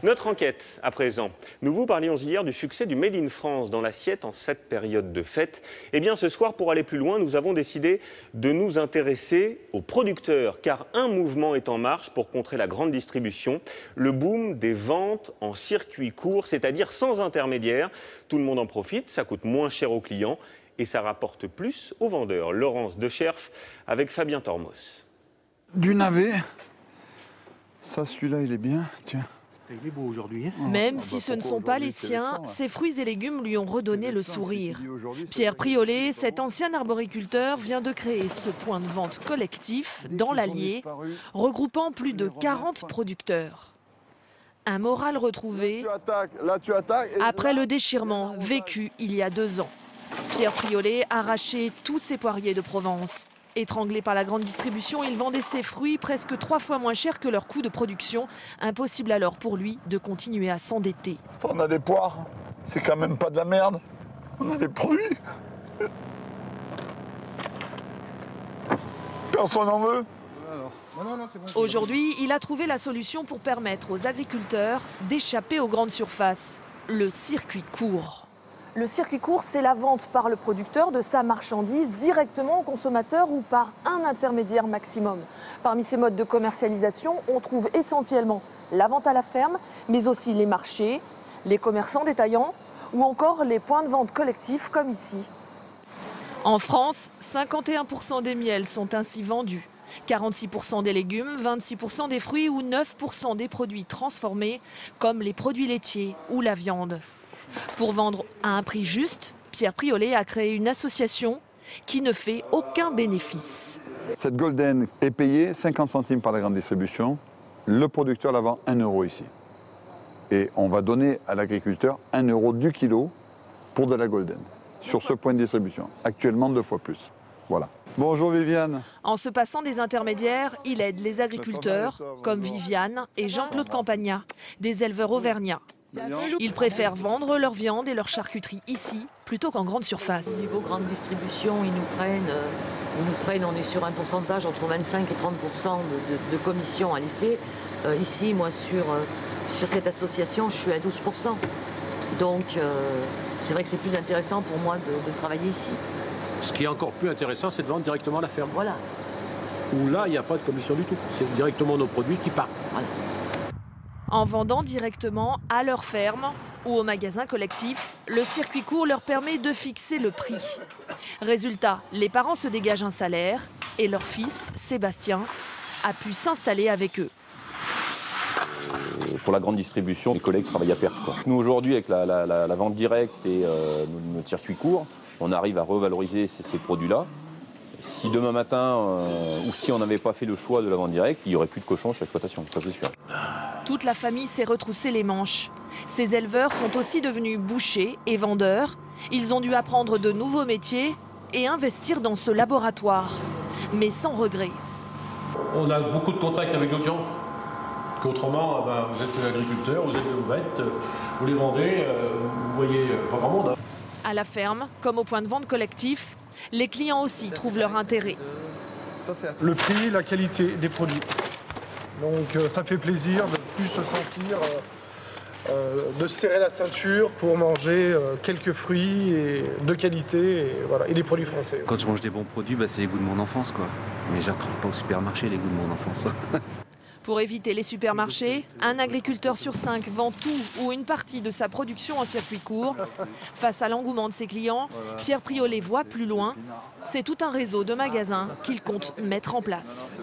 Notre enquête, à présent. Nous vous parlions hier du succès du Made in France dans l'assiette en cette période de fête. Eh bien, ce soir, pour aller plus loin, nous avons décidé de nous intéresser aux producteurs, car un mouvement est en marche pour contrer la grande distribution, le boom des ventes en circuit court, c'est-à-dire sans intermédiaire. Tout le monde en profite, ça coûte moins cher aux clients et ça rapporte plus aux vendeurs. Laurence Decherf avec Fabien Tormos. Du navet, ça celui-là il est bien, tiens. Il est beau aujourd'hui. Même si ce ne sont pas les siens, ces fruits et légumes lui ont redonné le sourire. Pierre Priolet, cet ancien arboriculteur, vient de créer ce point de vente collectif dans l'Allier, regroupant plus de 40 producteurs. Un moral retrouvé après le déchirement vécu il y a 2 ans. Pierre Priolet arrachait tous ses poiriers de Provence. Étranglé par la grande distribution, il vendait ses fruits presque 3 fois moins cher que leur coût de production. Impossible alors pour lui de continuer à s'endetter. On a des poires, c'est quand même pas de la merde. On a des produits. Personne n'en veut. Aujourd'hui, il a trouvé la solution pour permettre aux agriculteurs d'échapper aux grandes surfaces. Le circuit court. Le circuit court, c'est la vente par le producteur de sa marchandise directement au consommateur ou par un intermédiaire maximum. Parmi ces modes de commercialisation, on trouve essentiellement la vente à la ferme, mais aussi les marchés, les commerçants détaillants ou encore les points de vente collectifs comme ici. En France, 51% des miels sont ainsi vendus, 46% des légumes, 26% des fruits ou 9% des produits transformés comme les produits laitiers ou la viande. Pour vendre à un prix juste, Pierre Priolet a créé une association qui ne fait aucun bénéfice. Cette Golden est payée 50 centimes par la grande distribution. Le producteur la vend 1 euro ici. Et on va donner à l'agriculteur 1 euro du kilo pour de la Golden. Sur ce point de distribution. Actuellement 2 fois plus. Voilà. Bonjour Viviane. En se passant des intermédiaires, il aide les agriculteurs comme Viviane et Jean-Claude Campagna, des éleveurs auvergnats. Ils préfèrent vendre leur viande et leur charcuterie ici plutôt qu'en grande surface. Au niveau grande distribution, ils nous prennent, on est sur un pourcentage entre 25 et 30% de commission à laisser. Ici, moi, sur cette association, je suis à 12%. Donc, c'est vrai que c'est plus intéressant pour moi de travailler ici. Ce qui est encore plus intéressant, c'est de vendre directement à la ferme. Voilà. Où là, il n'y a pas de commission du tout. C'est directement nos produits qui partent. Voilà. En vendant directement à leur ferme ou au magasin collectif, le circuit court leur permet de fixer le prix. Résultat, les parents se dégagent un salaire et leur fils, Sébastien, a pu s'installer avec eux. Pour la grande distribution, les collègues travaillent à perte. Nous aujourd'hui, avec la vente directe et notre circuit court, on arrive à revaloriser ces produits-là. Si demain matin, ou si on n'avait pas fait le choix de la vente directe, il n'y aurait plus de cochons sur l'exploitation, ça c'est sûr. Toute la famille s'est retroussé les manches. Ces éleveurs sont aussi devenus bouchers et vendeurs. Ils ont dû apprendre de nouveaux métiers et investir dans ce laboratoire, mais sans regret. On a beaucoup de contacts avec d'autres gens. Qu'autrement, vous êtes agriculteur, vous êtes aux bêtes, vous les vendez, vous voyez pas grand monde. À la ferme, comme au point de vente collectif, les clients aussi trouvent leur intérêt. Le prix, la qualité des produits. Donc ça fait plaisir de plus se sentir, de se serrer la ceinture pour manger quelques fruits de qualité et des produits français. Quand je mange des bons produits, c'est les goûts de mon enfance, quoi. Mais je ne retrouve pas au supermarché les goûts de mon enfance. Pour éviter les supermarchés, un agriculteur sur 5 vend tout ou une partie de sa production en circuit court. Face à l'engouement de ses clients, Pierre Priolet voit plus loin. C'est tout un réseau de magasins qu'il compte mettre en place.